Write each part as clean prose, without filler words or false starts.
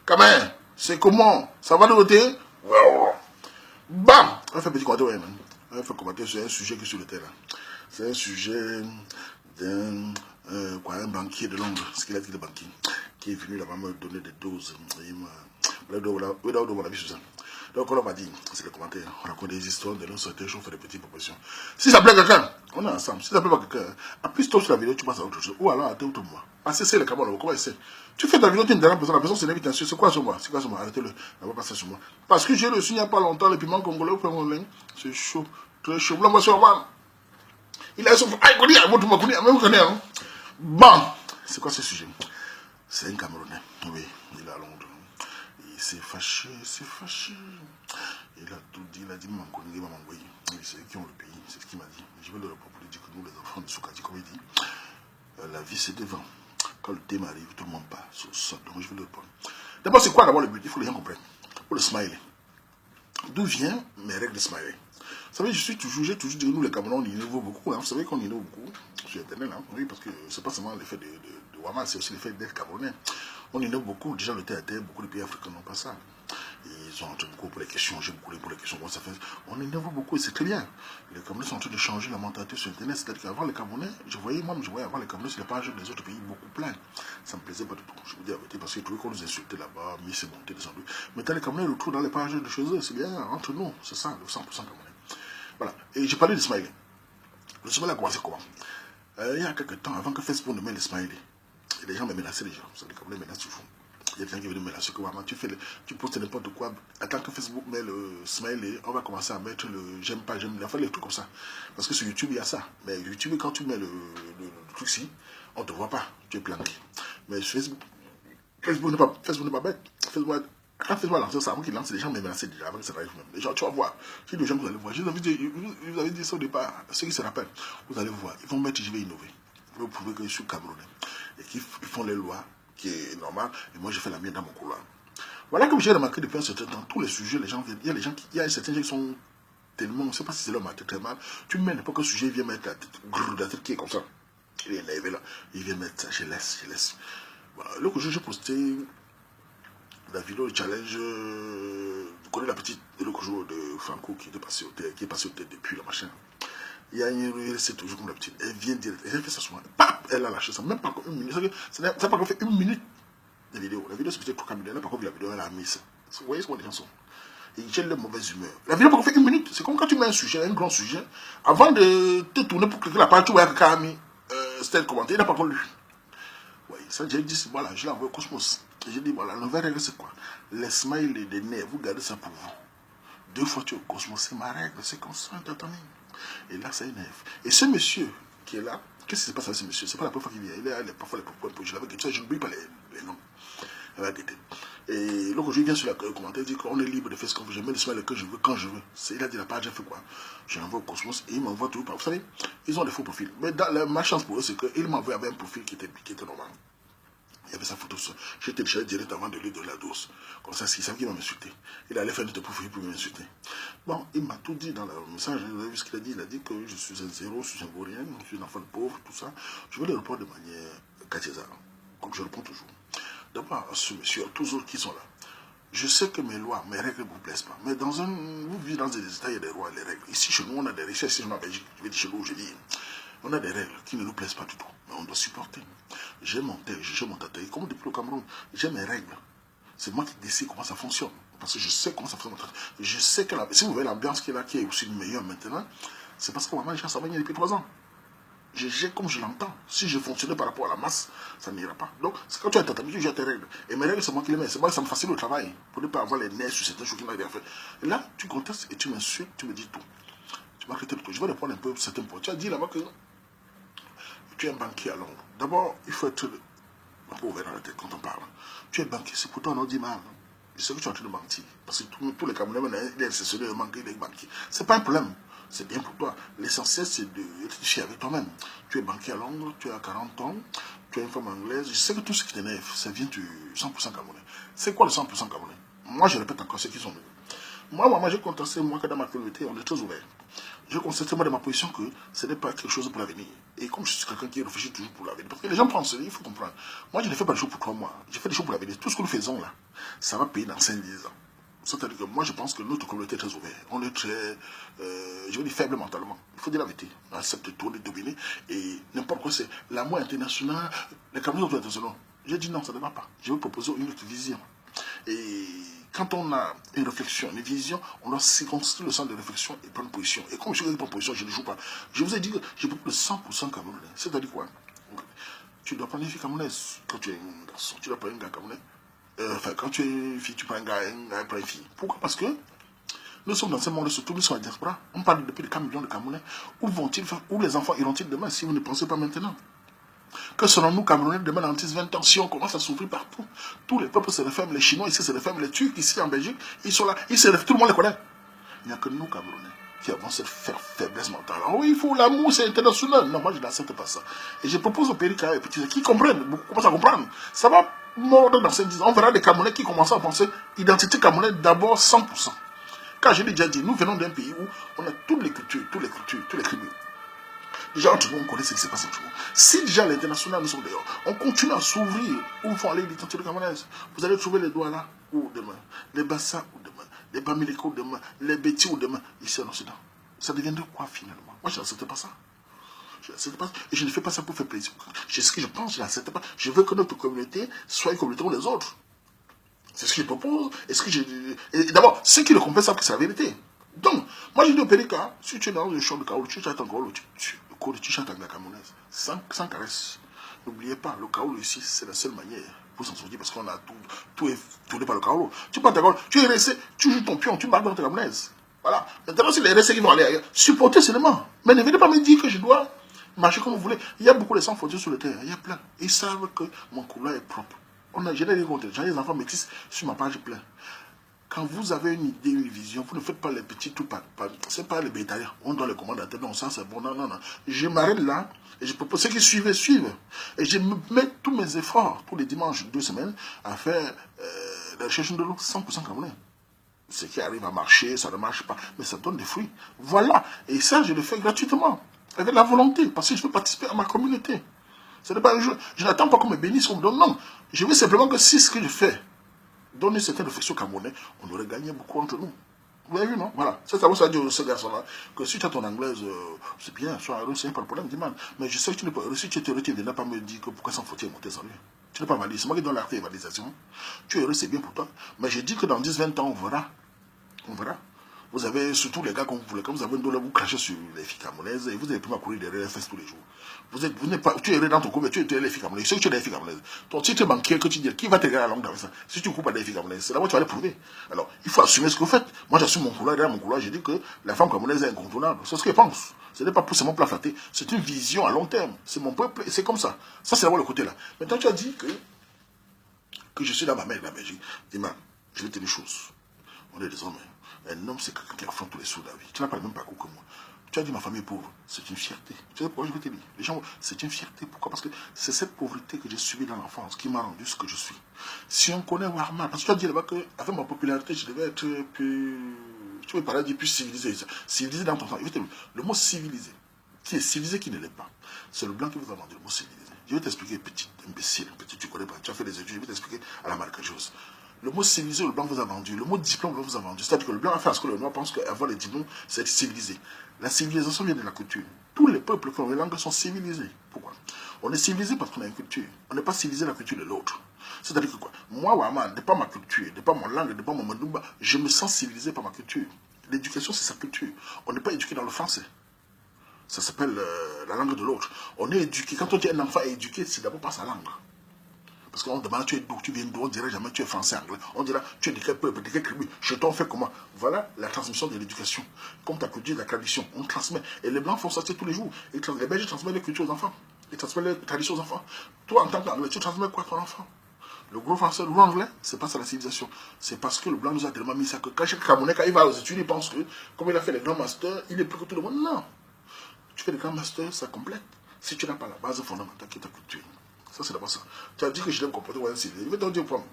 Quand même, c'est comment? Ça va de côté? Bam! On fait un petit commentaire, ouais, on fait un commentaire sur un sujet qui est sur le terrain. C'est un sujet d'un un banquier de Londres, ce qu'il a dit le banquier, qui est venu là-bas me donner des doses. Il m'a donné mon avis sur ça. Donc on m'a dit, c'est le commentaire, on raconte des histoires de l'autre on fait des petites propositions. Si ça plaît quelqu'un, on est ensemble. Si ça plaît pas quelqu'un, appuie-toi sur la vidéo, tu passes à autre chose. Ou alors à tout moi. Parce que c'est le Cameroun, comment c'est? Tu fais ta vidéo, tu ne déranges pas, la personne s'énerve, bien sûr, c'est quoi sur moi? C'est quoi sur moi? Arrêtez-le, elle va passer sur moi. Parce que j'ai reçu il n'y a pas longtemps les piments congolais au Cameroun. C'est chaud, très chaud. Blanc, moi, sur moi. Il a son. Ah, il connaît, moi, tout le monde connaît, même connaît. Bon, c'est quoi ce sujet? C'est un Camerounais, oui, il est à Londres. Il s'est fâché, il a tout dit, il a dit, maman, il va m'envoyer. C'est eux qui ont le pays, c'est ce qu'il m'a dit. Je vais le reprendre pour lui dire que nous, les enfants de Soukati, comme il dit, la vie c'est devant. Quand le thème arrive, tout le monde part sur ça. Donc je vais le reprendre. D'abord, c'est quoi d'abord le but? Il faut que les gens comprennent. Pour le smiley. D'où vient mes règles de smiley? Vous savez, j'ai toujours dit que nous, les Camerounais, on innove beaucoup. Hein. Vous savez qu'on innove beaucoup sur Internet, hein. Oui, parce que c'est pas seulement l'effet de Wama, c'est aussi l'effet d'être Camerounais. On innove beaucoup. Déjà, le terre, beaucoup de pays africains n'ont pas ça. Ils ont entendu beaucoup pour les questions, j'ai beaucoup pour les questions. Bon, ça fait, on innove beaucoup et c'est très bien. Les Camerounais sont en train de changer la mentalité sur Internet. C'est-à-dire qu'avant, les Camerounais, je voyais avant les Camerounais sur les pages des autres pays beaucoup plein. Ça me plaisait pas du tout. Je vous dis la vérité, parce que tout le qu'on nous insultait là-bas, mis c'est monté, descendu. Mais quand les Camerounais le trouvent dans les pages de chez eux, c'est bien, entre nous, c'est ça, le 100% Camerounais. Voilà. Et j'ai parlé de smiley. Le smiley a commencé comment? Il y a quelques temps, avant que Facebook ne mette le smiley, les gens me menaçaient déjà. Vous savez, les Camerounais menacent toujours. Il y a des gens qui viennent me menacer que vraiment, tu postes n'importe quoi. Attends que Facebook met le smiley, on va commencer à mettre le j'aime pas, j'aime, enfin les trucs comme ça. Parce que sur YouTube, il y a ça. Mais YouTube, quand tu mets le truc ci, on ne te voit pas. Tu es planqué. Mais sur Facebook n'est pas bête. Quand Facebook a lancé ça, avant qu'il lance, les gens me menaçaient déjà, avant que ça arrive même. Les gens, tu vas voir. J'ai des gens que vous allez voir. Je vous avais dit ça au départ, ceux qui se rappellent, vous allez voir. Ils vont mettre, je vais innover. Vous pouvez que je suis Camerounais. Et qu'ils font les lois, qui est normal, et moi je fais la mienne dans mon couloir. Voilà, comme j'ai remarqué depuis un certain temps, tous les sujets, les gens viennent, il y a certains gens qui sont tellement, on ne sait pas si c'est leur matin très mal, tu mets n'importe quel sujet, il vient mettre la tête qui est comme ça, il est élevé là, il vient mettre ça, je laisse. Voilà, l'autre jour, j'ai posté la vidéo de challenge, vous connaissez la petite, l'autre jour de Franco qui est passé au tête depuis la machin. Il y a une c'est toujours comme la petite. Elle vient dire, elle fait ça souvent. Pap, elle a lâché ça. Même pas encore une minute. Ça n'a pas encore fait une minute de vidéo. La vidéo, c'est peut-être 3 minutes. Elle n'a pas encore vu la vidéo, elle a mis ça. Vous voyez ce qu'on les gens sont. Et j'ai leur mauvaise humeur. La vidéo n'a pas encore fait une minute. C'est comme quand tu mets un sujet, un grand sujet, avant de te tourner pour cliquer la page, tu vois quelqu'un a mis c'était commenté, il n'a pas encore lu. Oui, ça, j'ai dit, voilà, je l'ai envoyé au Cosmos. J'ai dit, voilà, la nouvelle règle, c'est quoi? Les smiles et les nerfs, vous gardez ça pour vous. 2 fois tu es au Cosmos, c'est ma règle, c'est comme ça, t'attendez. Et là, ça énerve. Et ce monsieur qui est là, qu'est-ce qui se passe avec ce monsieur? C'est pas la première fois qu'il vient. Il est parfois les propos. Je l'avais guetté, je n'oublie pas les noms. Il va guetter. Et l'autre jour, il vient sur le commentaire, il dit qu'on est libre de faire ce qu'on veut. Je mets le smile que je veux, quand je veux. Il a dit la page, j'ai fait quoi? Je l'envoie au Cosmos et il m'envoie tout. Vous savez, ils ont des faux profils. Mais ma chance pour eux, c'est qu'il m'envoie avec un profil qui était normal. Il y avait sa photo sur. J'ai téléchargé directement de lui de la dose. Comme ça, s'il savait qu'il va m'insulter. Il allait faire notre profil pour m'insulter. Bon, il m'a tout dit dans le message. Vous avez vu ce qu'il a dit? Il a dit que je suis un zéro, je suis un vaurien, je suis un enfant de pauvre, tout ça. Je vais le répondre de manière Katiesa, comme je réponds toujours. D'abord, à ce monsieur, à tous autres qui sont là. Je sais que mes lois, mes règles ne vous plaisent pas. Mais vous vivez dans des États, il y a des lois et des règles. Ici, chez nous, on a des richesses. Ici, en Belgique, je vais dire chez nous, je dis. On a des règles qui ne nous plaisent pas du tout, mais on doit supporter. J'ai mon tel, j'ai mon taté. Comme depuis le Cameroun, j'ai mes règles. C'est moi qui décide comment ça fonctionne. Parce que je sais comment ça fonctionne. Je sais que si vous voyez l'ambiance qui est là, qui est aussi meilleure maintenant, c'est parce que maman, ça va venir depuis 3 ans. J'ai comme je l'entends. Si je fonctionnais par rapport à la masse, ça n'ira pas. Donc, c'est quand tu as ta habitude, tu as tes règles. Et mes règles, c'est moi qui les mets. C'est moi, ça me facilite le travail. Pour ne pas avoir les nerfs sur certaines choses qui n'ont rien fait. Et là, tu contestes et tu m'insultes, tu me dis tout. Tu m'as arrêté le tout. Je vais répondre un peu certains points. Tu as dit là-bas que tu es un banquier à Londres. D'abord, il faut être un peu ouvert dans la tête quand on parle. Tu es banquier, c'est pourtant on dit mal. Je sais que tu es en train de mentir. Parce que tous les Camerounais, ils sont de manquer des banquiers. Ce n'est pas un problème. C'est bien pour toi. L'essentiel, c'est de réfléchir avec toi-même. Tu es banquier à Londres, tu as 40 ans, tu es une femme anglaise. Je sais que tout ce qui t'énerve, ça vient du 100% Camerounais. C'est quoi le 100% Camerounais? Moi, je répète encore ceux qui sont venus. Moi, j'ai contesté, moi, que dans ma communauté, on est très ouvert. je constate moi de ma position que ce n'est pas quelque chose pour l'avenir. Et comme je suis quelqu'un qui réfléchit toujours pour l'avenir, parce que les gens pensent, il faut comprendre. Moi, je ne fais pas des choses pour 3 mois. Je fais des choses pour l'avenir. Tout ce que nous faisons là, ça va payer dans 5-10 ans. C'est-à-dire que moi, je pense que notre communauté est très ouverte. On est très, je veux dire, faible mentalement. Il faut dire la vérité. On accepte tout, on est dominé. Et n'importe quoi, c'est l'amour international, les Camerounais sont internationaux. J'ai dit non, ça ne va pas. Je vais proposer une autre vision. Et quand on a une réflexion, une vision, on doit circonscrire le centre de réflexion et prendre position. Et comme je suis prendre position, je ne joue pas. Je vous ai dit que j'ai beaucoup de 100% Camerounais. C'est-à-dire quoi? Tu dois prendre une fille camerounaise quand tu es un garçon. Tu dois prendre un gars camerounais. Enfin, quand tu es une fille, tu prends un gars prend une fille. Pourquoi? Parce que nous sommes dans ce monde, surtout nous sommes à la diaspora. On parle depuis de 4 millions de Camerounais. Où vont-ils faire? Où les enfants iront-ils demain si vous ne pensez pas maintenant? Que serons-nous Camerounais demain dans 10-20 ans si on commence à souffrir partout? Tous les peuples se referment, les Chinois ici se referment, les Turcs ici en Belgique, ils sont là, ils se referment, tout le monde les connaît. Il n'y a que nous Camerounais qui avons cette faiblesse mentale. Oh oui, il faut l'amour, c'est international. Non, moi je n'accepte pas ça. Et je propose aux pays qui comprennent, beaucoup commencent à comprendre. Ça va mordre dans 5-10 ans. On verra des Camerounais qui commencent à penser identité camerounaise d'abord 100%. Car je l'ai déjà dit, nous venons d'un pays où on a toutes les cultures, tous les tribus. Déjà, entre nous, on connaît ce qui se passe entre nous. Si déjà l'international, nous sommes dehors, on continue à s'ouvrir. Où vont aller l'identité camerounaise? Vous allez trouver les Douala ou demain, les Bassa ou demain, les Bamileko ou demain, les Béti ou demain, ici en Occident. Ça deviendrait quoi finalement? Moi, je n'accepte pas ça. Je n'accepte pas. Et je ne fais pas ça pour faire plaisir. C'est ce que je pense, je n'accepte pas. Je veux que notre communauté soit une communauté comme les autres. C'est ce que je propose. Et d'abord, ceux qui le comprennent savent que c'est la vérité. Donc, moi je dis au Périka, si tu es dans le champ de Kaoulou, tu chantes un Kaoulou, tu chantes en camerounaise, sans caresse. N'oubliez pas, le Kaoulou ici, c'est la seule manière pour s'en sortir parce qu'on a tout est tourné par le Kaoulou. Tu parles de Kaoulou, tu es resté, tu joues ton pion, tu parles dans ta camerounaise. Voilà. Maintenant, c'est les restés qui vont aller ailleurs. Supportez seulement. Mais ne venez pas me dire que je dois marcher comme vous voulez. Il y a beaucoup de sang foutus sur le terrain, il y a plein. Ils savent que mon couloir est propre. Je n'ai rien contre. J'ai des enfants métis sur ma page plein. Quand vous avez une idée, une vision, vous ne faites pas les petits tout c'est pas les bétaillers. On doit les commander. Non, ça c'est bon. Non, non, non. Je m'arrête là et je propose ceux qui suivent. Et je mets tous mes efforts tous les dimanches, 2 semaines, à faire la recherche de l'eau 100% camerounais. Ce qui arrive à marcher, ça ne marche pas, mais ça donne des fruits. Voilà. Et ça, je le fais gratuitement, avec la volonté, parce que je veux participer à ma communauté. Ce n'est pas un jeu. Je n'attends pas qu'on me bénisse, qu'on me donne. Non. Je veux simplement que si ce que je fais donne une certaine réflexion camerounais, on aurait gagné beaucoup entre nous. Vous avez vu, non? Voilà. C'est ça, ça dit à ce garçon-là, que si tu as ton anglaise, c'est bien, sois heureux, c'est pas le problème, dis-moi. Mais je sais que tu n'es pas heureux. Si tu es heureux, tu ne viens pas me dire que pourquoi sans faute monter sans lui. Tu n'es pas valide. C'est moi qui donne l'arrêt d'évaluation. Tu es heureux, c'est bien pour toi. Mais je dis que dans 10-20 ans, on verra. On verra. Vous avez, surtout les gars, comme vous voulez, quand vous avez une douleur, vous crachez sur les filles camerounaises et vous avez pu courir derrière les fesses tous les jours. Vous n'êtes pas, tu es dans ton couple, tu es les filles camerounaises. Si tu es les filles camerounaises, ton titre banquier que tu dis, qui va te gagner la langue dans ça? Si tu coupes à des filles camerounaises, c'est là où tu vas les prouver. Alors, il faut assumer ce que vous faites. Moi, j'assume mon couloir, derrière mon couloir, je dis que la femme camerounaise est incontournable. C'est ce que je pense. Ce n'est pas pour seulement flatter. C'est une vision à long terme. C'est mon peuple et c'est comme ça. Ça, c'est d'abord le côté là. Maintenant, tu as dit que je suis dans ma mère, la Belgique. Dis-moi, je vais te dire une chose. On est des hommes. Un homme, c'est quelqu'un qui affronte tous les sauts de la vie. Tu n'as pas le même parcours que moi. Tu as dit ma famille est pauvre. C'est une fierté. Tu sais pourquoi je vais te dire? Les gens, c'est une fierté. Pourquoi? Parce que c'est cette pauvreté que j'ai subie dans l'enfance qui m'a rendu ce que je suis. Si on connaît Warma, parce que tu as dit là-bas qu'avec ma popularité, je devais être plus. Tu veux parler de plus civilisé. Civilisé dans ton temps. Le mot civilisé. Qui est civilisé, qui ne l'est pas. C'est le blanc qui vous a vendu le mot civilisé. Je vais t'expliquer, petit imbécile, petit, tu connais pas. Tu as fait des études, je vais t'expliquer à la marque chose. Le mot civilisé, le blanc vous a vendu. Le mot diplôme, vous a vendu. C'est-à-dire que le blanc a fait ce que le noir pense qu'avoir les diplômes, c'est être civilisé. La civilisation vient de la culture. Tous les peuples qui ont les langues sont civilisés. Pourquoi? On est civilisé parce qu'on a une culture. On n'est pas civilisé la culture de l'autre. C'est-à-dire que quoi? Moi, Wama, de pas ma culture, de pas mon langue, de pas mon mandumba, je me sens civilisé par ma culture. L'éducation, c'est sa culture. On n'est pas éduqué dans le français. Ça s'appelle la langue de l'autre. On est éduqué. Quand on dit un enfant est éduqué, c'est d'abord par sa langue. Parce qu'on demande, tu es d'où, tu viens d'où, on dirait jamais tu es français, anglais. On dira, tu es de quel peuple, de quel tribu, chez toi on fait comment? Voilà la transmission de l'éducation. Comme ta culture, la tradition, on transmet. Et les Blancs font ça tous les jours. Les Belges transmettent les cultures aux enfants. Ils transmettent les traditions aux enfants. Toi, en tant qu'anglais, tu transmets quoi à ton enfant? Le gros français, le gros anglais, c'est pas ça la civilisation. C'est parce que le Blanc nous a tellement mis ça que quand chaque Camerounais, quand il va aux études, il pense que, comme il a fait les grands masters, il est plus que tout le monde. Non. Tu fais les grands masters, ça complète. Si tu n'as pas la base fondamentale qui est ta culture. Ça, c'est d'abord ça. Tu as dit que je dois me comporter comme un civilisé. Je vais te dire un point.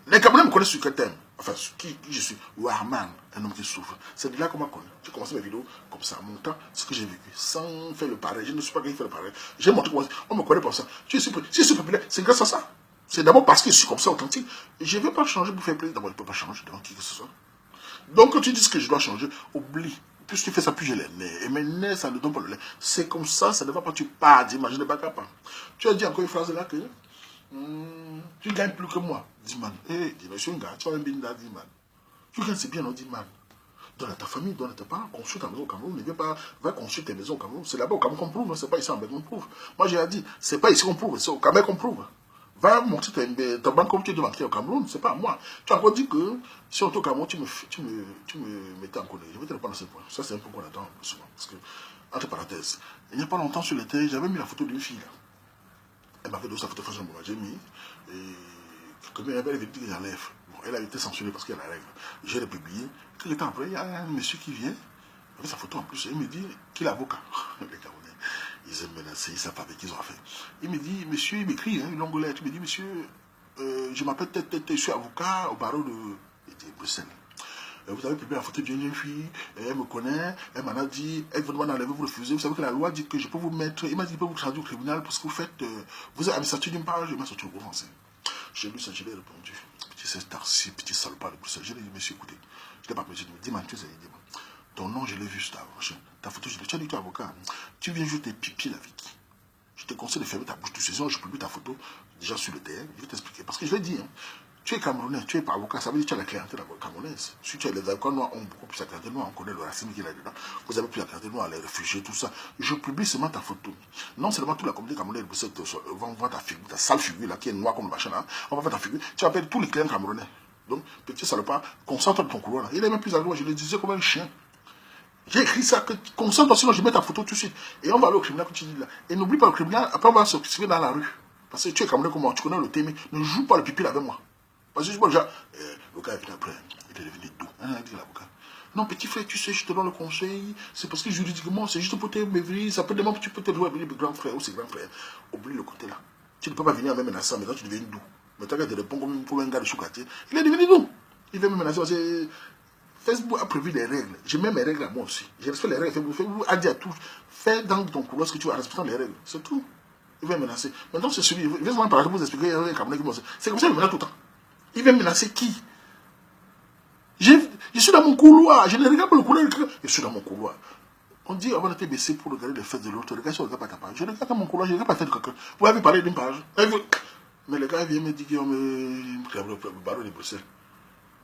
Les Camerounais me connaissent sur quel thème? enfin, qui je suis, Warman, un homme qui souffre. C'est de là qu'on m'a connu. J'ai commencé mes vidéos comme ça, en montant ce que j'ai vécu, sans faire le pareil. Je ne suis pas quelqu'un qui fait le pareil. J'ai montré comment on me connaît pour ça. Si je suis populaire, c'est grâce à ça. C'est d'abord parce que je suis comme ça, authentique. Je ne vais pas changer pour faire plaisir. D'abord, je ne peux pas changer devant qui que ce soit. Donc, quand tu dis que je dois changer, oublie. Plus tu fais ça, plus j'ai les nerfs. Et mes nerfs, ça ne donne pas le lait. C'est comme ça ne va pas. Tu pars d'imaginer pas capable. Tu as dit encore une phrase là que tu gagnes plus que moi. Dis man. Dis monsieur Nga, tu as un binda, dis man. Tu gagnes, c'est bien, non, dis man. Donne à ta famille, donne à tes parents, construis ta maison au Cameroun. Ne viens pas, va construire tes maisons au Cameroun. C'est là-bas au Cameroun qu'on prouve, c'est pas ici en Belgique qu'on prouve. Moi j'ai dit, c'est pas ici qu'on prouve, c'est au Cameroun qu'on prouve. Va monter ta banque comme tu es de banquier au Cameroun, c'est pas à moi. Tu as encore dit que si on est au Cameroun, tu me mettais en colère. Je vais te répondre à ce point. Ça, c'est un point qu'on attend souvent. Parce que, entre parenthèses, il n'y a pas longtemps sur le terre, j'avais mis la photo d'une fille. Là. Elle m'avait donné sa photo façon, j'ai mis. Et quelqu'un avait dit que j'enlève. Bon, elle a été censurée parce qu'elle a la règle. J'ai republié. Quelques temps après, il y a un monsieur qui vient, avec sa photo en plus, et il me dit qu'il est avocat. Les Camerounais, ils aiment menacer, ils savent pas avec qui ils ont affaire. Il me dit, monsieur, il m'écrit une longue lettre. Il me dit, monsieur, je m'appelle je suis avocat au barreau de Bruxelles. Vous avez publié la photo d'une jeune fille, elle me connaît, elle m'en a dit, elle veut demander d'enlever, vous refusez. Vous savez que la loi dit que je peux vous mettre, il m'a dit, il peut vous traduire au tribunal parce que vous faites, vous avez sorti d'une page, il m'a sorti au gros français. J'ai lu ça, je lui ai répondu. Petit Cestarci, petit salopard de Bruxelles. Je lui ai dit, monsieur, écoutez, je ne l'ai pas appelé, je lui ai dit, dis-moi, tu sais, dis-moi. Ton nom, je l'ai vu sur ta photo, je l'ai dit, tu as dit, tu es avocat. Tu viens jouer tes pipis avec qui? Je te conseille de fermer ta bouche tout ceci. Je publie ta photo déjà sur le terrain. Je vais t'expliquer. Parce que je vais dire, tu es Camerounais, tu es pas avocat, ça veut dire que tu as la clientèle camerounaise. Si tu as les avocats noirs, ont beaucoup plus la clientèle noire, on connaît le racisme qu'il y a dedans. Vous avez plus la clientèle noire, les réfugiés, tout ça. Je publie seulement ta photo. Non seulement toute la communauté camerounaise va voir ta figure, ta sale figure là, qui est noire comme le machin là. On va voir ta figure. Tu appelles tous les clients camerounais. Donc, petit salopard, concentre ton couloir là. Il est même plus à droite, je le disais comme un chien. J'ai écrit ça, que concentre, sinon je mets ta photo tout de suite. Et on va aller au tribunal, comme tu dis là. Et n'oublie pas le tribunal, après on va se dans la rue. Parce que tu es Camerounais comme moi, tu connais le thème, ne joue pas le pipi avec moi. Parce que je vois déjà, le gars est venu après, il est devenu doux. Il dit l'avocat. Non, petit frère, tu sais, je te donne le conseil, c'est parce que juridiquement, c'est juste pour te m'éveiller, ça peut demander que tu peux te jouer avec les grands frères ou ses grands frères. Oublie le côté là. Tu ne peux pas venir avec menacer, maintenant tu deviens doux. Maintenant tu te réponds comme un gars de sous-quartier. Il est devenu doux. Il vient me menacer parce que Facebook a prévu des règles. J'ai même mes règles à moi aussi. J'ai respecté les règles. Facebook a dit à tous, fais dans ton couloir ce que tu vas respecter les règles. C'est tout. Il va menacer. Maintenant, c'est celui. Il vient parler pour vous expliquer. C'est comme ça qu'il menace tout le temps. Il va menacer qui? Je suis dans mon couloir. Je ne regarde pas le couloir. Je suis dans mon couloir. On dit avant d'être baissé pour regarder les fesses de l'autre. Regarde si on ne regarde pas ta page. Je regarde dans mon couloir. Je ne regarde pas la tête de quelqu'un. Vous avez parlé d'une page. Mais le gars vient me dire qu'il me barreau de Bruxelles.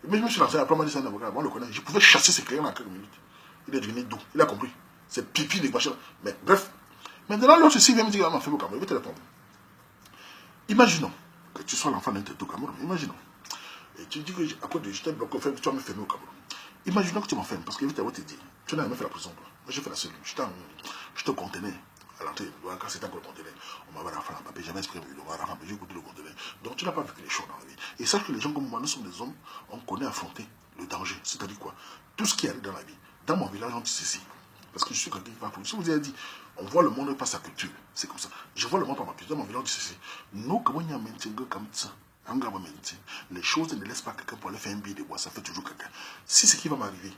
Mais je me suis lancé, après on m'a dit c'est un avocat, moi on le connaît. Je pouvais chasser ses clients en quelques minutes. Il est devenu doux, il a compris. C'est pipi des machins. Mais bref. Maintenant l'autre ici vient me dire, ah, fais-moi au Cameroun, je vais te répondre. Imaginons que tu sois l'enfant d'un tête au Cameroun, imaginons. Et tu dis que à cause de je t'ai bloqué, tu vas me fermer au Cameroun. Imaginons que tu m'enfermes, parce que je t'avais dit, tu n'as jamais fait la prison, toi. Moi j'ai fait la cellule, je te contenais. À l'entrée, quand c'était encore le conteneur, on m'avait raflé un papier, j'avais exprimé, on m'a raflé, j'ai goûté le conteneur. Donc tu n'as pas vécu les choses dans la vie. Et sache que les gens comme moi, nous sommes des hommes, on connaît affronter le danger. C'est-à-dire quoi? Tout ce qui arrive dans la vie. Dans mon village, on dit ceci. Parce que je suis quelqu'un qui va pour. Si vous avez dit, on voit le monde par sa culture. C'est comme ça. Je vois le monde par ma culture. Dans mon village, on dit ceci. Nous, comme on y a maintenu comme ça, les choses ne laissent pas quelqu'un pour aller faire un billet de bois. Ça fait toujours quelqu'un. Si ce qui va m'arriver,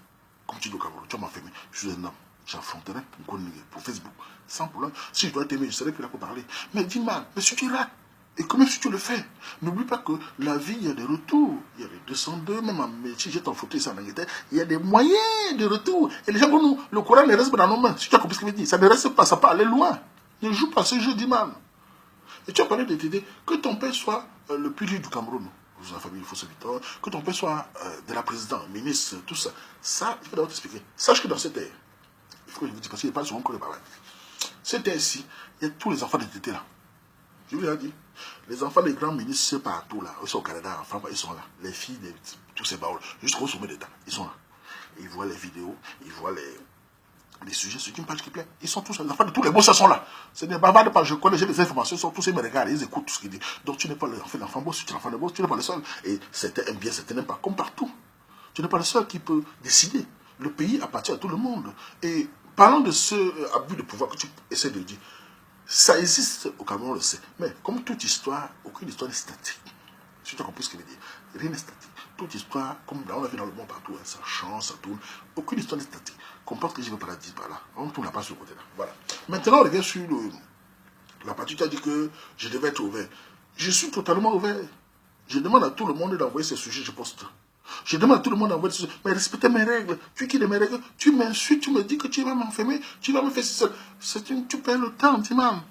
comme tu dis au Cameroun, tu vas m'enfermer, je suis un homme. J'affronterai pour Facebook. Sans problème. Si je dois t'aimer, je serai plus là pour parler. Mais dis-moi, mais si tu rates, et comment si tu le fais? N'oublie pas que la vie, il y a des retours. Il y a les 202, même en métier, j'ai ton fauteuil ici en Angleterre. Il y a des moyens de retour. Et les gens comme nous, le courant ne reste pas dans nos mains. Si tu as compris ce que je veux dire, ça ne reste pas, ça peut aller loin. Ne joue pas ce jeu, dis-moi. Et tu as parlé de t'aider. Que ton père soit le plus riche du Cameroun. Vous la famille Fosse Victor. Que ton père soit de la présidente, ministre, tout ça. Ça, il faut d'abord t'expliquer. Sache que dans cette ère, il faut que je vous dise, parce qu'il n'y a pas souvent que le travail. Cette ère-ci, il y a tous les enfants de tété là. Je vous l'ai dit. Les enfants des grands ministres partout là, ils sont au Canada, en France, ils sont là. Les filles de tous ces baoles, jusqu'au sommet d'État, ils sont là. Ils voient les vidéos, ils voient les sujets sur une page qui plaît. Ils sont tous, les enfants de tous les beaux, ça sont là. Ce n'est pas mal, je connais, j'ai les informations, ils sont tous, ils me regardent, ils écoutent tout ce qu'ils disent. Donc tu n'es pas l'enfant boss, tu es l'enfant de boss, tu n'es pas le seul. Et c'était un bien, c'était n'aime pas, comme partout. Tu n'es pas le seul qui peut décider. Le pays appartient à tout le monde. Et parlant de ce abus de pouvoir que tu essaies de dire, ça existe au Cameroun, on le sait. Mais comme toute histoire, aucune histoire n'est statique. Si tu as compris ce que je veux dire, rien n'est statique. toute histoire, comme là, on a vu dans le monde partout, hein, ça change, ça tourne. Aucune histoire n'est statique. Qu'on pense que je vais par là, dit par là. On tourne la page sur le côté là. Voilà. Maintenant, on revient sur la partie qui a dit que je devais être ouvert. Je suis totalement ouvert. Je demande à tout le monde d'envoyer ces sujets, je poste. Je demande à tout le monde d'envoyer ces sujets. Mais respectez mes règles. Tu quittes mes règles. Tu m'insultes, tu me dis que tu vas m'enfermer. Tu vas me faire ça. Tu perds le temps, dis-moi.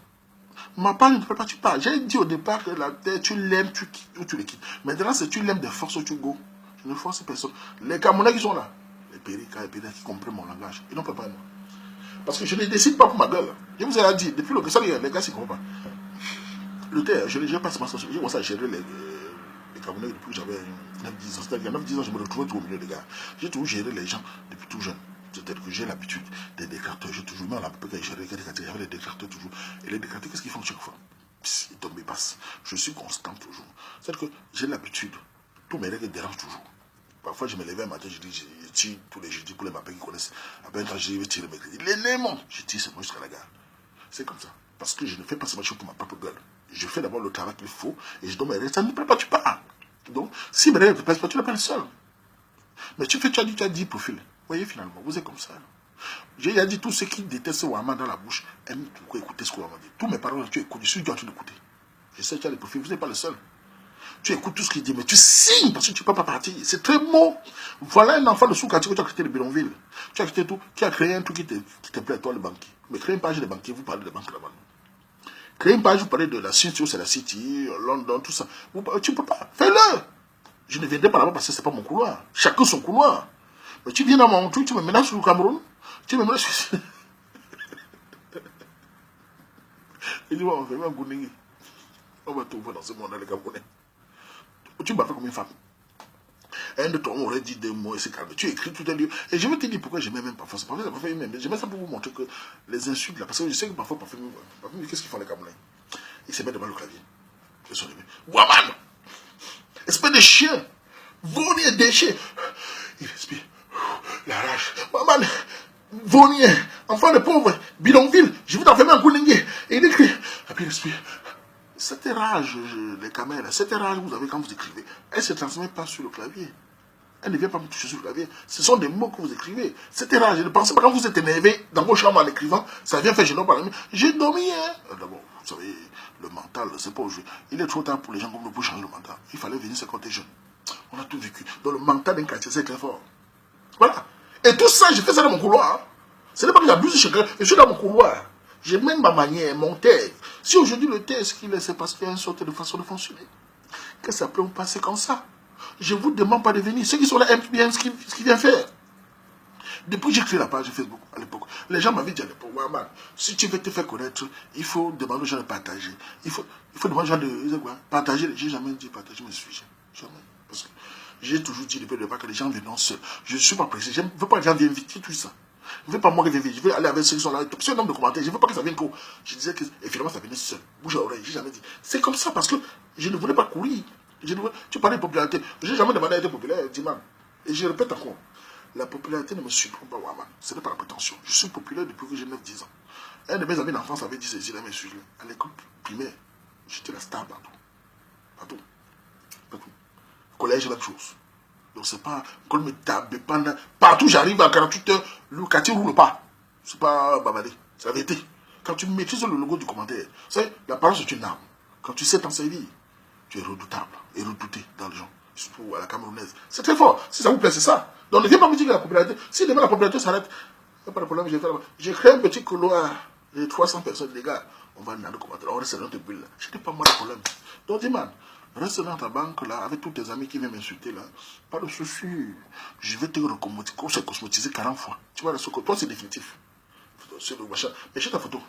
Ma part ne peut pas, tu parles. J'ai dit au départ que la terre, tu l'aimes, tu quittes ou tu le quittes. Maintenant, c'est tu l'aimes de force ou tu go. Je ne force personne. Les Camerounais qui sont là, les Péricas, les Péricas qui comprennent mon langage, ils n'ont pas peur de moi. Parce que je ne décide pas pour ma gueule. Je vous ai dit, depuis le que ça, les gars, c'est comment pas. Le terre, je n'ai pas ce massage. J'ai commencé à gérer les Camerounais depuis que j'avais 9-10 ans. C'est-à-dire, 9-10 ans, je me retrouvais tout au milieu des gars. J'ai toujours géré les gens depuis tout jeune. C'est-à-dire que j'ai l'habitude des déclarteurs. J'ai toujours mis à la peu que j'avais les déclarteurs toujours. Et les déclarteurs, qu'est-ce qu'ils font chaque fois? Ils tombent, ils passent. Je suis constant toujours. C'est-à-dire que j'ai l'habitude. Tous mes règles dérangent toujours. Parfois, je me levais un matin, je dis, je tire tous les jeudis pour les mappés qui connaissent. Après, quand je vais tirer mes crédits, l'élément, je tire c'est moi jusqu'à la gare. C'est comme ça. Parce que je ne fais pas ce chose pour ma propre gueule. Je fais d'abord le travail qu'il faut et je donne mes règles. Ça ne me plaît pas, tu pars. Donc, si mes règles ne te plaisent pas, tu n'es pas le seul. Mais tu as dit profil. Vous voyez, finalement, vous êtes comme ça. J'ai dit, tous ceux qui détestent Ouama dans la bouche aiment pourquoi écouter ce que Ouama dit. Tous mes paroles, tu écoutes, je suis en train d'écouter. Je sais que tu as des profils, vous n'êtes pas le seul. Tu écoutes tout ce qu'il dit, mais tu signes parce que tu ne peux pas partir. C'est très beau. Voilà un enfant de sous-quartier que tu as créé de Bidonville. Tu as créé tout, qui a créé un truc qui te plaît, toi, le banquier. Mais créer une page de banquier, vous parlez de banque là-bas. Créer une page, vous parlez de la City, c'est la City, London, tout ça. Tu ne peux pas. Fais-le. Je ne viendrai pas là-bas parce que ce n'est pas mon couloir. Chacun son couloir. Mais tu viens dans mon truc, tu me menaces sur le Cameroun. Tu me menaces sur... Il dit, on va faire un Gouningi. On va trouver dans ce monde les Camerounais. Tu m'as fait comme une femme. Un de toi aurait dit des mots et c'est calme. Tu écris tout un livre. Et je vais te dire pourquoi j'aimais même parfois. Parfois, j'aimais ça pour vous montrer que les insultes là. Parce que je sais que parfois, qu'est-ce qu'ils font les Camerounais? Ils se mettent devant le clavier. Ils sont aimés. Waman! Espèce de chien! Vonier déchet! Il respire. La rage. Waman! Vonier! Enfant de pauvre! Bidonville! Je vais t'enfermer un Gouningue! Et il écrit. Et puis il respire. Cette rage, les caméras, cette rage que vous avez quand vous écrivez, elle ne se transmet pas sur le clavier. Elle ne vient pas me toucher sur le clavier. Ce sont des mots que vous écrivez. Cette rage, ne pensez pas quand vous êtes énervé dans vos chambres en écrivant, ça vient faire gênant par la nuit. J'ai dormi, hein. D'abord, vous savez, le mental, c'est pas aujourd'hui. Il est trop tard pour les gens comme nous pour changer le mental. Il fallait venir quand on était jeune. On a tout vécu. Donc le mental d'un quartier, c'est très fort. Voilà. Et tout ça, j'ai fait ça dans mon couloir. Hein. Ce n'est pas que j'abuse chez quelqu'un, je suis dans mon couloir. J'ai même ma manière, mon texte. Si aujourd'hui le texte qu'il est, c'est parce qu'il y a une sorte de façon de fonctionner. Que ça peut passer comme ça. Je ne vous demande pas de venir. Ceux qui sont là aiment bien ce qu'il vient faire. Depuis que j'ai créé la page Facebook à l'époque, les gens m'avaient dit à l'époque, ouais, man, si tu veux te faire connaître, il faut demander aux gens de partager. Il faut demander aux gens de partager. J'ai jamais dit partager mes sujets. Jamais. Parce que j'ai toujours dit depuis le départ que les gens viennent seuls. Je ne suis pas pressé. Je ne veux pas que les gens viennent vite, tout ça. Je ne veux pas moi qui vienne vite. Je vais aller avec ceux qui sont là. C'est un nombre de commentaires. Je ne veux pas que ça vienne court. Je disais que, et finalement, ça venait seul. Bouche à oreille. J'ai jamais dit. C'est comme ça parce que je ne voulais pas courir. Tu parlais de popularité. Je n'ai jamais demandé à être populaire, dis-moi. Et je répète encore. La popularité ne me surprend pas, Waman. Ce n'est pas la prétention. Je suis populaire depuis que j'ai 9-10 ans. Un de mes amis d'enfance avait dit ceci dans mes sujets. À l'école primaire, j'étais la star partout. Partout. Partout. Collège, même chose. Donc c'est pas, quand me tape, partout j'arrive à 48 heures, le quartier roule pas. C'est pas babadé, c'est la vérité. Quand tu maîtrises le logo du commentaire, la parole c'est une arme. Quand tu sais t'en servir, tu es redoutable et redouté dans les gens, surtout à la camerounaise. C'est très fort, si ça vous plaît, c'est ça. Donc ne viens pas me dire que la popularité, si demain la popularité s'arrête, il n'y a pas de problème, j'ai créé un petit couloir, les 300 personnes, les gars, on va dans le commentaire, on reste dans notre bulle là. Je n'ai pas moi de problème. Donc dis man, reste dans ta banque là, avec tous tes amis qui viennent m'insulter là. Pas de souci. Je vais te cosmotiser 40 fois. Tu vois, toi c'est définitif. C'est le machin. Mais j'ai ta photo.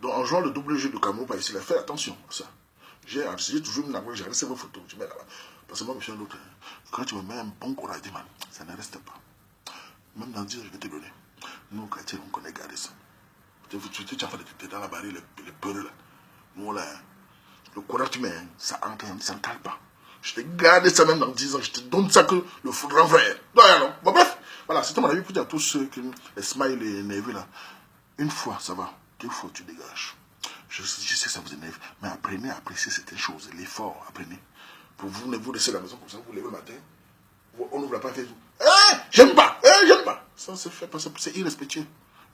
Donc en jouant le double jeu du Cameroun par ici, là, fais attention à ça. J'ai toujours une j'ai resté vos photos. Tu mets là-bas. Parce que moi, je suis un autre. Quand tu me mets un bon courage, dis man, ça ne reste pas. Même dans 10 ans, je vais te donner. Nous, au quartier, on connaît garder ça. Tu as fait dans la barrière, les peureux là. Nous, là. Le courage que tu mets, ça ne cale pas. Je te garde ça même dans 10 ans, je te donne ça que le foot renvers. Bon, bref, voilà, c'était mon avis pour dire à tous ceux qui les smile et nerveux là. Une fois, ça va. 2 fois, tu dégages. Je sais que ça vous énerve, mais apprenez à apprécier certaines choses. L'effort, apprenez. Pour vous, ne vous laissez à la maison comme ça, vous levez le matin, On ouvre la page Facebook. J'aime pas. J'aime pas. Ça se fait parce que c'est irrespectueux.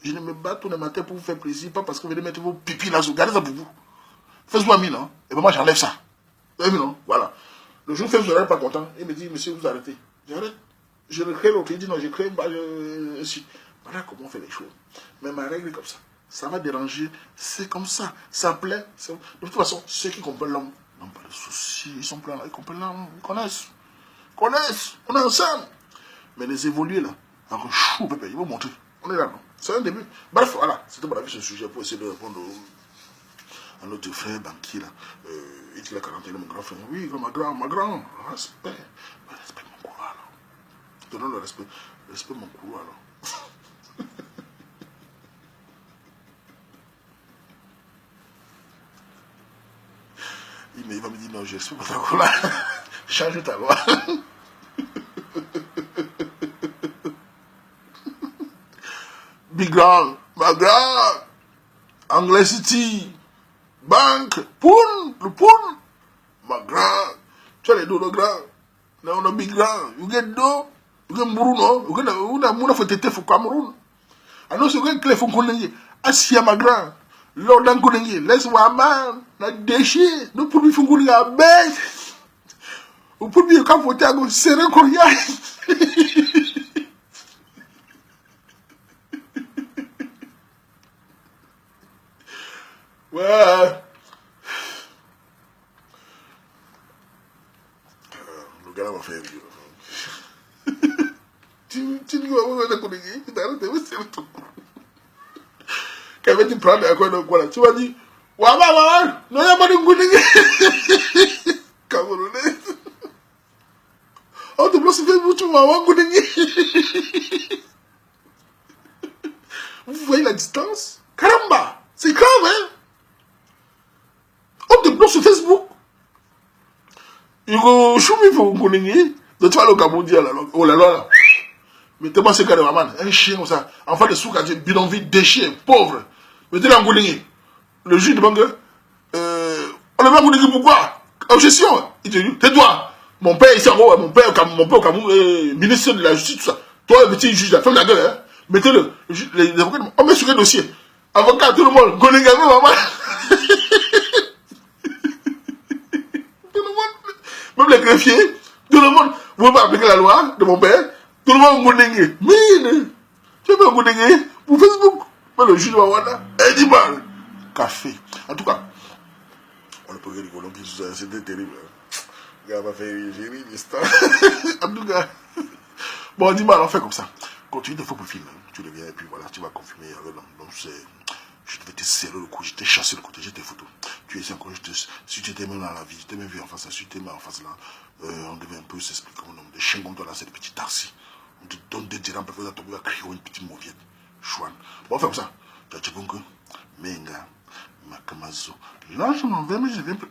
Je ne me bats tous les matins pour vous faire plaisir, pas parce que vous venez mettre vos pipis là. Gardez ça pour vous. Facebook a mis, non? Et ben moi, j'enlève ça. Vous avez vu, non? Voilà. Le jour où Facebook n'est pas content, il me dit, monsieur, vous arrêtez. J'arrête. Je le crée l'autre. Il dit, non, je crée une page. Voilà comment on fait les choses. Mais ma règle est comme ça. Ça va déranger. C'est comme ça. Ça plaît. De toute façon, ceux qui comprennent l'homme n'ont pas de soucis. Ils sont pleins là. Ils comprennent l'homme. Ils connaissent. On est ensemble. Mais les évoluer là, alors chou, pépé, ils vont montrer. On est là, non? C'est un début. Bref, voilà. C'était mon avis sur ce sujet pour essayer de répondre à notre frère banquier là. Il a 41 ans, mon grand frère. Oui, ma grand. Respect. Respect mon courroux alors. Donnons le respect. Respect mon courroux alors. Il va me dire non, je respecte pas ta courroux. Change ta loi. Big Grand, ma grand, Anglais City, Banque, Poun, le Poun, ma grand, tu as les dos de grand, on a Big Grand, you get do, you get Muruno, you get Muna for Tete for Cameroun. I know you get Clay for Konengi, Asia ma grand, Lord Dan Konengi, let's one man, na déchet, nous pour lui faire la bête, ou pour lui quand faut t'ago serrer Korea. Ouais. Le gars là m'a fait rire. Tu dis quoi, vous avez connu, tu t'as arrêté, c'est le truc. Quand tu prends un coin de quoi là, tu vas dire, Wama, non, il n'y a pas de goût. Camerounais. On te bloque sur Facebook, tu vas avoir goût. Vous voyez la distance? Caramba, c'est grave, hein? On te bloque sur Facebook. Il go choubi pour vous connaître. De toi le Cameroun là, oh là là. Mettez-moi ce cas de maman, un chien comme ça, enfant de souk à Dieu, bidonville, déchet, pauvre. Mettez-le en Goulingi. Le juge de banque, on le met en Goulingi pourquoi? Objection. Il te dit, tais-toi. Mon père ici en haut, mon père au Cameroun, ministre de la justice, tout ça. Toi, le petit juge, ferme la gueule, hein. Mettez-le. Les avocats, on met sur le dossier. Avocat, tout le monde, Goulingi, maman. Même les greffiers, tout le monde, vous pouvez pas appliquer la loi de mon père, tout le monde Goudingue. Mais, tu veux Goudingue pour Facebook. Mais le juge de Wawanda, elle dit mal. Café. En tout cas, on ne peut pas rigoler, c'était terrible. Le gars m'a fait rire, j'ai ri l'instant. En tout cas, bon, dis-moi, on fait comme ça. Continue de faire pour film. Tu reviens et puis voilà, tu vas confirmer avec l'homme. Donc, je devais te serrer le cou, je t'ai chassé le côté, j'ai tes photos. Tu es ici encore, si tu étais même dans la vie, je t'ai même vu en face là, si tu étais même en face là, on devait un peu s'expliquer comme nom. Des chiens comme toi là, c'est des petits tarsis. On te donne des dirhams, parfois tu vas crier une petite mauviette. Chouane. Bon, on fait comme ça. Tu as dit bon que, Menga, Makamazo. Là, je m'en vais, mais je viens plus.